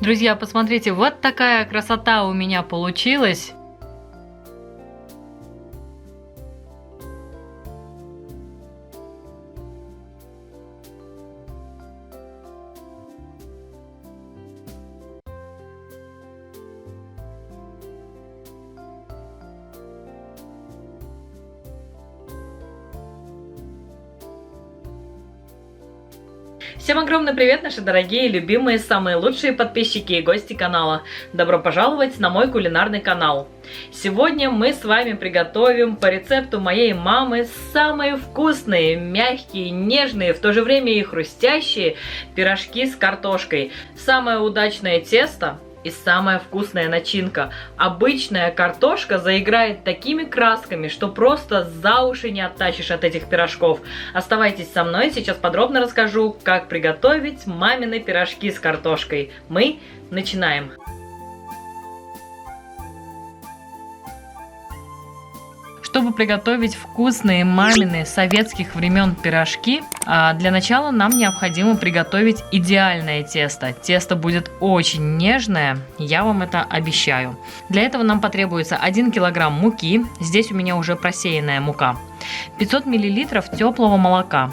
Друзья, посмотрите, вот такая красота у меня получилась. Всем огромный привет, наши дорогие, любимые, самые лучшие подписчики и гости канала. Добро пожаловать на мой кулинарный канал. Сегодня мы с вами приготовим по рецепту моей мамы самые вкусные, мягкие, нежные, в то же время и хрустящие пирожки с картошкой. Самое удачное тесто и самая вкусная начинка. Обычная картошка заиграет такими красками, что просто за уши не оттащишь от этих пирожков. Оставайтесь со мной, сейчас подробно расскажу, как приготовить мамины пирожки с картошкой. Мы начинаем. Чтобы приготовить вкусные мамины советских времен пирожки, для начала нам необходимо приготовить идеальное тесто. Тесто будет очень нежное, я вам это обещаю. Для этого нам потребуется 1 килограмм муки, здесь у меня уже просеянная мука, 500 миллилитров теплого молока,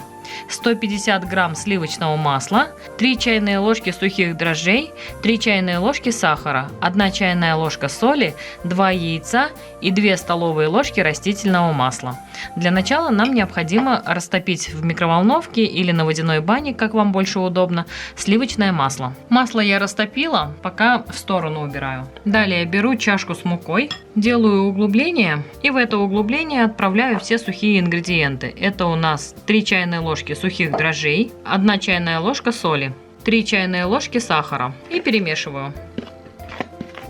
150 грамм сливочного масла, 3 чайные ложки сухих дрожжей, 3 чайные ложки сахара, 1 чайная ложка соли, 2 яйца и 2 столовые ложки растительного масла. Для начала нам необходимо растопить в микроволновке или на водяной бане, как вам больше удобно, сливочное масло. Масло я растопила, пока в сторону убираю. Далее беру чашку с мукой, делаю углубление и в это углубление отправляю все сухие ингредиенты. Это у нас 3 чайные ложки сухих дрожжей, 1 чайная ложка соли, 3 чайные ложки сахара и перемешиваю.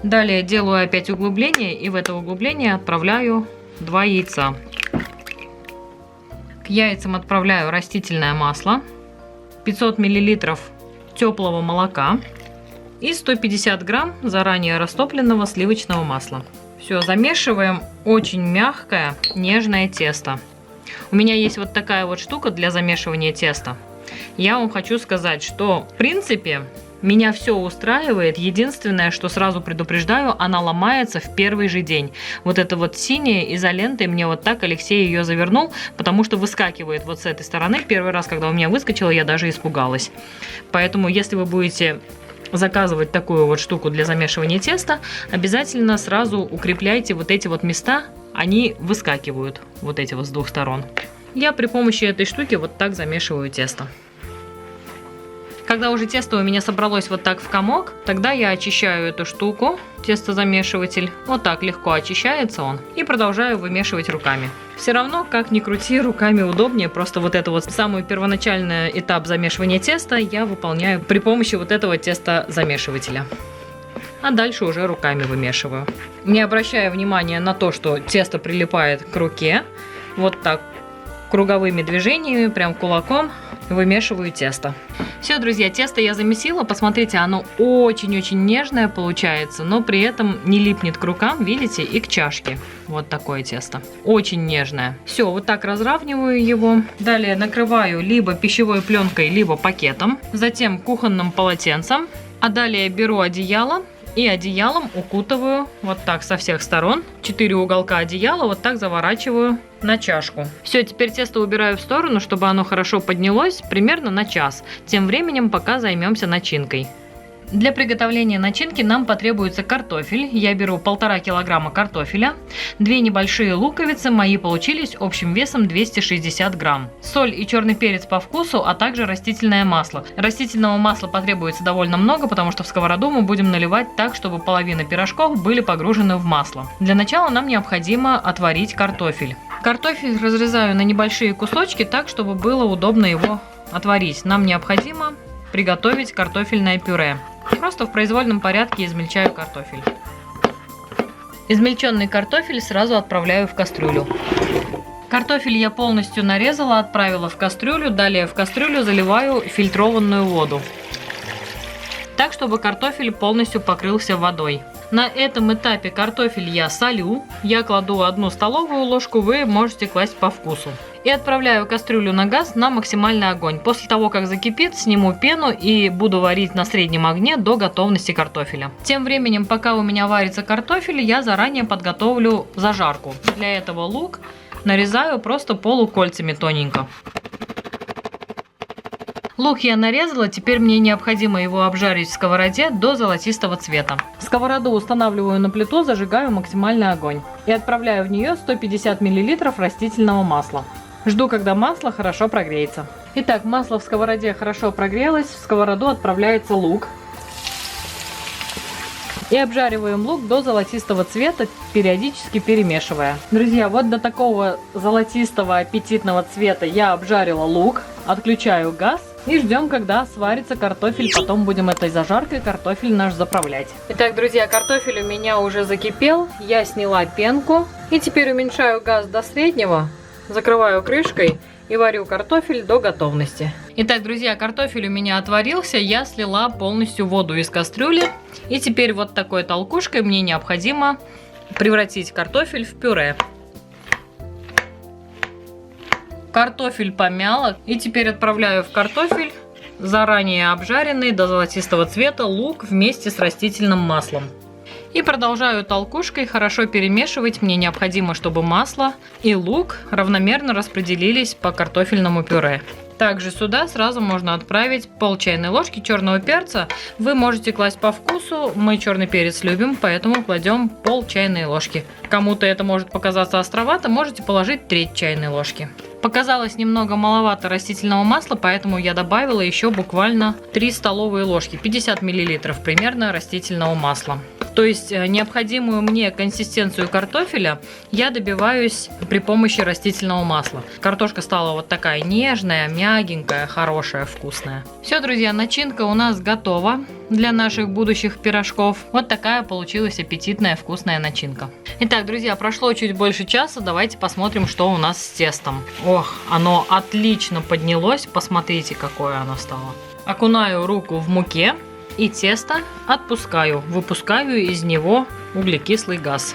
Далее делаю опять углубление и в это углубление отправляю 2 яйца. К яйцам отправляю растительное масло, 500 миллилитров теплого молока и 150 грамм заранее растопленного сливочного масла. Все, замешиваем очень мягкое, нежное тесто. У меня есть вот такая вот штука для замешивания теста. Я вам хочу сказать, что в принципе меня все устраивает. Единственное, что сразу предупреждаю, она ломается в первый же день. Вот это вот синяя изолентой, мне вот так Алексей ее завернул, потому что выскакивает вот с этой стороны. Первый раз, когда у меня выскочила, я даже испугалась. Поэтому, если вы будете заказывать такую вот штуку для замешивания теста, обязательно сразу укрепляйте вот эти вот места, они выскакивают, вот эти вот с двух сторон. Я при помощи этой штуки вот так замешиваю тесто. Когда уже тесто у меня собралось вот так в комок, тогда я очищаю эту штуку, тестозамешиватель. Вот так легко очищается он. И продолжаю вымешивать руками. Все равно, как ни крути, руками удобнее. Просто вот это вот самый первоначальный этап замешивания теста я выполняю при помощи вот этого тестозамешивателя. А дальше уже руками вымешиваю. Не обращая внимания на то, что тесто прилипает к руке, вот так круговыми движениями, прям кулаком вымешиваю тесто. Все, друзья, тесто я замесила. Посмотрите, оно очень-очень нежное получается, но при этом не липнет к рукам, видите, и к чашке. Вот такое тесто. Очень нежное. Все, вот так разравниваю его. Далее накрываю либо пищевой пленкой, либо пакетом. Затем кухонным полотенцем. А далее беру одеяло. И одеялом укутываю вот так со всех сторон. 4 уголка одеяла вот так заворачиваю на чашку. Все, теперь тесто убираю в сторону, чтобы оно хорошо поднялось примерно на час. Тем временем пока займемся начинкой. Для приготовления начинки нам потребуется картофель. Я беру 1,5 килограмма картофеля, 2 небольшие луковицы, мои получились общим весом 260 грамм. Соль и черный перец по вкусу, а также растительное масло. Растительного масла потребуется довольно много, потому что в сковороду мы будем наливать так, чтобы половина пирожков были погружены в масло. Для начала нам необходимо отварить картофель. Картофель разрезаю на небольшие кусочки так, чтобы было удобно его отварить. Нам необходимо приготовить картофельное пюре. Просто в произвольном порядке измельчаю картофель. Измельченный картофель сразу отправляю в кастрюлю. Картофель я полностью нарезала, отправила в кастрюлю. Далее в кастрюлю заливаю фильтрованную воду, так, чтобы картофель полностью покрылся водой. На этом этапе картофель я солю. Я кладу 1 столовую ложку, вы можете класть по вкусу. И отправляю кастрюлю на газ на максимальный огонь. После того, как закипит, сниму пену и буду варить на среднем огне до готовности картофеля. Тем временем, пока у меня варится картофель, я заранее подготовлю зажарку. Для этого лук нарезаю просто полукольцами тоненько. Лук я нарезала, теперь мне необходимо его обжарить в сковороде до золотистого цвета. Сковороду устанавливаю на плиту, зажигаю максимальный огонь и отправляю в нее 150 мл растительного масла. Жду, когда масло хорошо прогреется. Итак, масло в сковороде хорошо прогрелось, в сковороду отправляется лук. И обжариваем лук до золотистого цвета, периодически перемешивая. Друзья, вот до такого золотистого аппетитного цвета я обжарила лук. Отключаю газ и ждем, когда сварится картофель. Потом будем этой зажаркой картофель наш заправлять. Итак, друзья, картофель у меня уже закипел. Я сняла пенку. И теперь уменьшаю газ до среднего. Закрываю крышкой и варю картофель до готовности. Итак, друзья, картофель у меня отварился. Я слила полностью воду из кастрюли. И теперь вот такой толкушкой мне необходимо превратить картофель в пюре. Картофель помяла. И теперь отправляю в картофель заранее обжаренный до золотистого цвета лук вместе с растительным маслом. И продолжаю толкушкой хорошо перемешивать. Мне необходимо, чтобы масло и лук равномерно распределились по картофельному пюре. Также сюда сразу можно отправить пол чайной ложки черного перца. Вы можете класть по вкусу. Мы черный перец любим, поэтому кладем пол чайной ложки. Кому-то это может показаться островато, можете положить треть чайной ложки. Показалось немного маловато растительного масла, поэтому я добавила еще буквально 3 столовые ложки, 50 мл примерно растительного масла. То есть необходимую мне консистенцию картофеля я добиваюсь при помощи растительного масла. Картошка стала вот такая нежная, мягенькая, хорошая, вкусная. Все, друзья, начинка у нас готова для наших будущих пирожков. Вот такая получилась аппетитная, вкусная начинка. Итак, друзья, прошло чуть больше часа. Давайте посмотрим, что у нас с тестом. Ох, оно отлично поднялось. Посмотрите, какое оно стало. Окунаю руку в муке. И тесто отпускаю, выпускаю из него углекислый газ.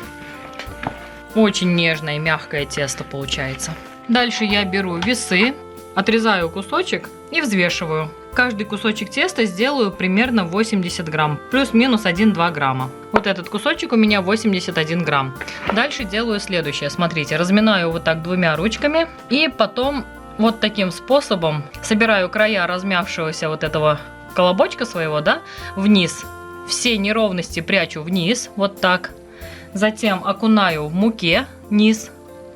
Очень нежное, мягкое тесто получается. Дальше я беру весы, отрезаю кусочек и взвешиваю. Каждый кусочек теста сделаю примерно 80 грамм, плюс-минус 1-2 грамма. Вот этот кусочек у меня 81 грамм. Дальше делаю следующее. Смотрите, разминаю вот так двумя ручками и потом вот таким способом собираю края размявшегося вот этого колобочка своего, да, вниз. Все неровности прячу вниз, вот так. Затем окунаю в муке низ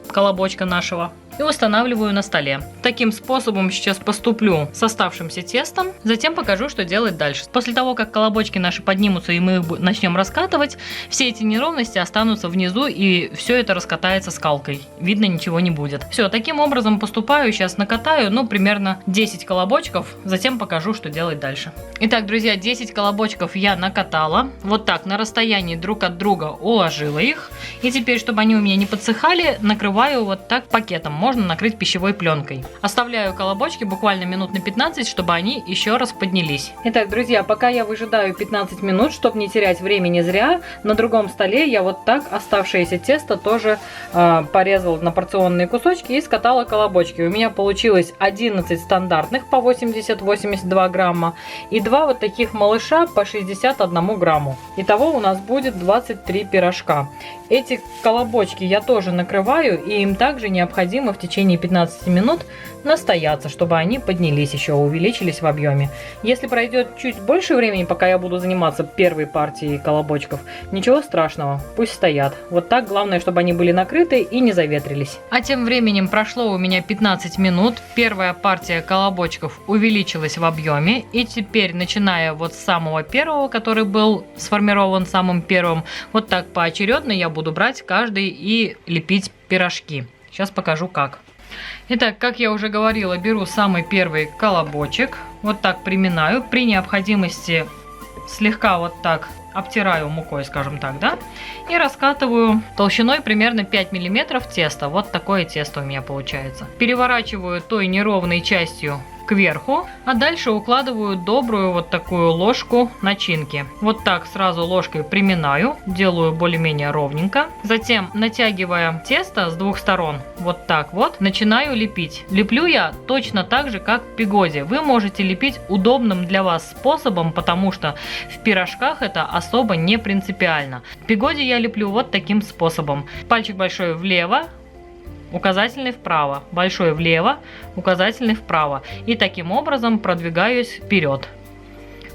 колобочка нашего и устанавливаю на столе. Таким способом сейчас поступлю с оставшимся тестом, затем покажу, что делать дальше. После того, как колобочки наши поднимутся и мы их начнем раскатывать, все эти неровности останутся внизу и все это раскатается скалкой. Видно, ничего не будет. Все, таким образом поступаю, сейчас накатаю, ну, примерно 10 колобочков, затем покажу, что делать дальше. Итак, друзья, 10 колобочков я накатала, вот так на расстоянии друг от друга уложила их. И теперь, чтобы они у меня не подсыхали, накрываю вот так пакетом. Можно накрыть пищевой пленкой. Оставляю колобочки буквально минут на 15, чтобы они еще раз поднялись. Итак, друзья, пока я выжидаю 15 минут, чтобы не терять времени зря, на другом столе я вот так оставшееся тесто тоже порезала на порционные кусочки и скатала колобочки. У меня получилось 11 стандартных по 80-82 грамма и 2 вот таких малыша по 61 грамму. Итого у нас будет 23 пирожка. Эти колобочки я тоже накрываю, и им также необходимо в течение 15 минут настояться, чтобы они поднялись еще, увеличились в объеме. Если пройдет чуть больше времени, пока я буду заниматься первой партией колобочков, ничего страшного, пусть стоят. Вот так, главное, чтобы они были накрыты и не заветрились. А тем временем прошло у меня 15 минут, первая партия колобочков увеличилась в объеме, и теперь, начиная вот с самого первого, который был сформирован самым первым, вот так поочередно я буду брать каждый и лепить пирожки. Сейчас покажу как. Итак, как я уже говорила, беру самый первый колобочек, вот так приминаю, при необходимости слегка вот так обтираю мукой, скажем так, да, и раскатываю толщиной примерно 5 мм теста. Вот такое тесто у меня получается. Переворачиваю той неровной частью кверху, а дальше укладываю добрую вот такую ложку начинки. Вот так сразу ложкой приминаю, делаю более-менее ровненько. Затем, натягивая тесто с двух сторон, вот так вот, начинаю лепить. Леплю я точно так же, как в пегоде. Вы можете лепить удобным для вас способом, потому что в пирожках это особо не принципиально. В пегоде я леплю вот таким способом. Пальчик большой влево, указательный вправо, большой влево, указательный вправо. И таким образом продвигаюсь вперед.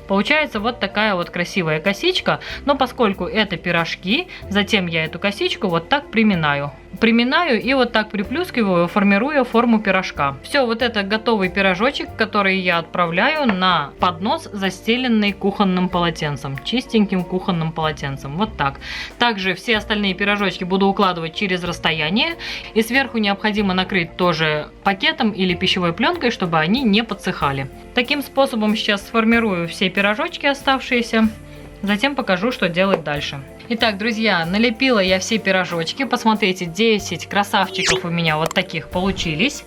Получается вот такая вот красивая косичка, но поскольку это пирожки, затем я эту косичку вот так приминаю. Приминаю и вот так приплюскиваю, формируя форму пирожка. Все, вот это готовый пирожочек, который я отправляю на поднос, застеленный кухонным полотенцем, чистеньким кухонным полотенцем. Вот так. Также все остальные пирожочки буду укладывать через расстояние. И сверху необходимо накрыть тоже пакетом или пищевой пленкой, чтобы они не подсыхали. Таким способом сейчас сформирую все пирожочки оставшиеся. Затем покажу, что делать дальше. Итак, друзья, налепила я все пирожочки. Посмотрите, 10 красавчиков у меня вот таких получились.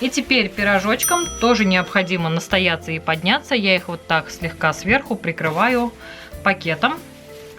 И теперь пирожочкам тоже необходимо настояться и подняться. Я их вот так слегка сверху прикрываю пакетом,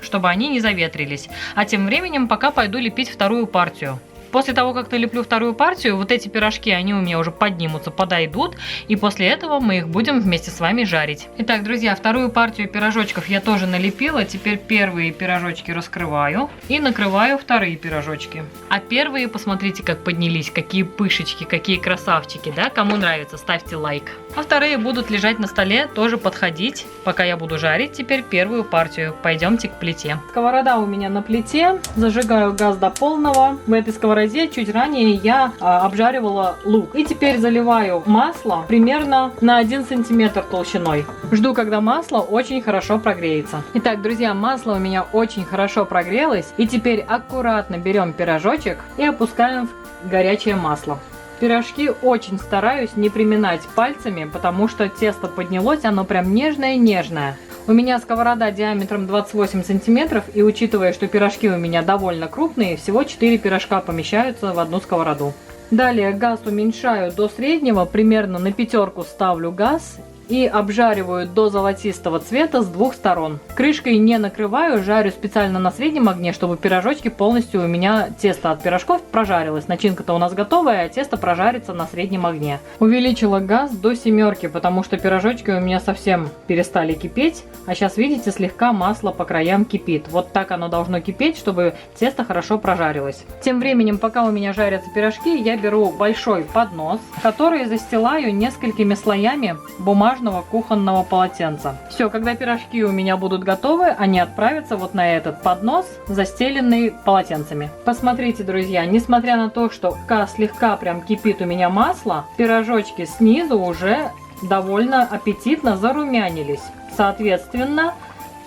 чтобы они не заветрились. А тем временем пока пойду лепить вторую партию. После того, как налеплю вторую партию, вот эти пирожки, они у меня уже поднимутся, подойдут. И после этого мы их будем вместе с вами жарить. Итак, друзья, вторую партию пирожочков я тоже налепила. Теперь первые пирожочки раскрываю и накрываю вторые пирожочки. А первые, посмотрите, как поднялись, какие пышечки, какие красавчики, да? Кому нравится, ставьте лайк. А вторые будут лежать на столе, тоже подходить, пока я буду жарить теперь первую партию. Пойдемте к плите. Сковорода у меня на плите. Зажигаю газ до полного. В этой сковороде чуть ранее я обжаривала лук. И теперь заливаю масло примерно на 1 сантиметр толщиной. Жду, когда масло очень хорошо прогреется. Итак, друзья, масло у меня очень хорошо прогрелось. И теперь аккуратно берем пирожочек и опускаем в горячее масло. Пирожки очень стараюсь не приминать пальцами, потому что тесто поднялось, оно прям нежное-нежное. У меня сковорода диаметром 28 сантиметров, и учитывая, что пирожки у меня довольно крупные, всего 4 пирожка помещаются в одну сковороду. Далее газ уменьшаю до среднего, примерно на 5 ставлю газ. И обжариваю до золотистого цвета с двух сторон. Крышкой не накрываю, жарю специально на среднем огне, чтобы пирожочки полностью у меня тесто от пирожков прожарилось. Начинка-то у нас готовая, а тесто прожарится на среднем огне. Увеличила газ до 7, потому что пирожочки у меня совсем перестали кипеть. А сейчас, видите, слегка масло по краям кипит. Вот так оно должно кипеть, чтобы тесто хорошо прожарилось. Тем временем, пока у меня жарятся пирожки, я беру большой поднос, который застилаю несколькими слоями бумажного кухонного полотенца. Все, когда пирожки у меня будут готовы, они отправятся вот на этот поднос, застеленный полотенцами. Посмотрите, друзья, несмотря на то, что слегка прям кипит у меня масло, пирожочки снизу уже довольно аппетитно зарумянились. Соответственно,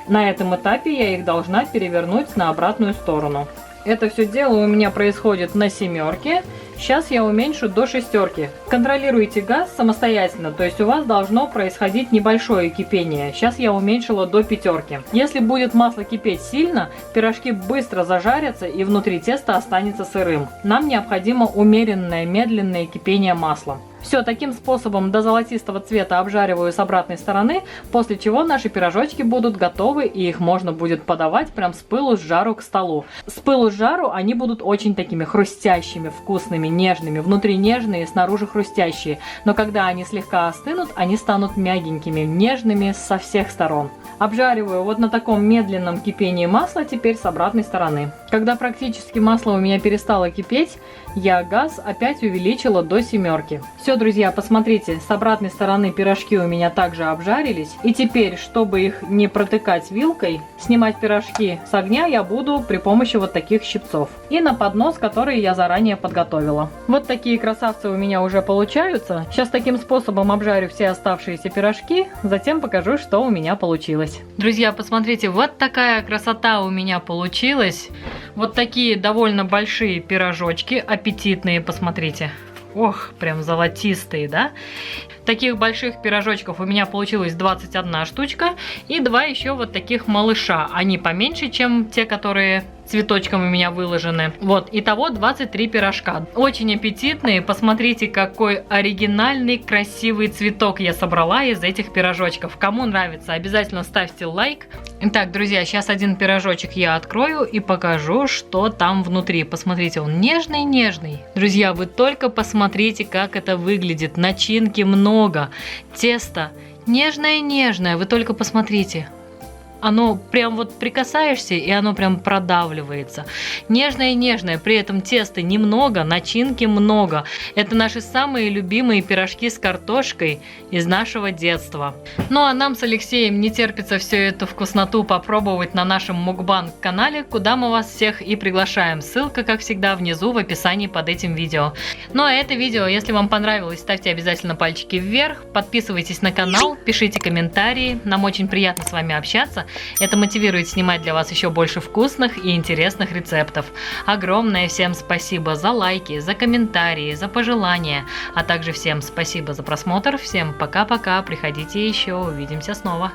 на этом этапе я их должна перевернуть на обратную сторону. Это все дело у меня происходит на 7. Сейчас я уменьшу до 6. Контролируйте газ самостоятельно, то есть у вас должно происходить небольшое кипение. Сейчас я уменьшила до 5. Если будет масло кипеть сильно, пирожки быстро зажарятся и внутри теста останется сырым. Нам необходимо умеренное, медленное кипение масла. Все, таким способом до золотистого цвета обжариваю с обратной стороны, после чего наши пирожочки будут готовы, и их можно будет подавать прям с пылу с жару к столу. С пылу с жару они будут очень такими хрустящими, вкусными, нежными, внутри нежные, снаружи хрустящие. Но когда они слегка остынут, они станут мягенькими, нежными со всех сторон. Обжариваю вот на таком медленном кипении масла теперь с обратной стороны. Когда практически масло у меня перестало кипеть, я газ опять увеличила до 7. Все, друзья, посмотрите, с обратной стороны пирожки у меня также обжарились. И теперь, чтобы их не протыкать вилкой, снимать пирожки с огня я буду при помощи вот таких щипцов. И на поднос, который я заранее подготовила. Вот такие красавцы у меня уже получаются. Сейчас таким способом обжарю все оставшиеся пирожки, затем покажу, что у меня получилось. Друзья, посмотрите, вот такая красота у меня получилась. Вот такие довольно большие пирожочки, аппетитные, посмотрите. Ох, прям золотистые, да? Таких больших пирожочков у меня получилось 21 штучка. И 2 еще вот таких малыша. Они поменьше, чем те, которые цветочком у меня выложены. Вот, итого 23 пирожка. Очень аппетитные. Посмотрите, какой оригинальный, красивый цветок я собрала из этих пирожочков. Кому нравится, обязательно ставьте лайк. Итак, друзья, сейчас один пирожочек я открою и покажу, что там внутри. Посмотрите, он нежный-нежный. Друзья, вы только посмотрите, как это выглядит. Начинки много, тесто нежное-нежное. Вы только посмотрите. Оно прям вот прикасаешься, и оно прям продавливается. Нежное-нежное, при этом теста немного, начинки много. Это наши самые любимые пирожки с картошкой из нашего детства. Ну а нам с Алексеем не терпится всю эту вкусноту попробовать на нашем мукбанг-канале, куда мы вас всех и приглашаем. Ссылка, как всегда, внизу в описании под этим видео. Ну а это видео, если вам понравилось, ставьте обязательно пальчики вверх, подписывайтесь на канал, пишите комментарии. Нам очень приятно с вами общаться. Это мотивирует снимать для вас еще больше вкусных и интересных рецептов. Огромное всем спасибо за лайки, за комментарии, за пожелания, а также всем спасибо за просмотр. Всем пока-пока, приходите еще, увидимся снова.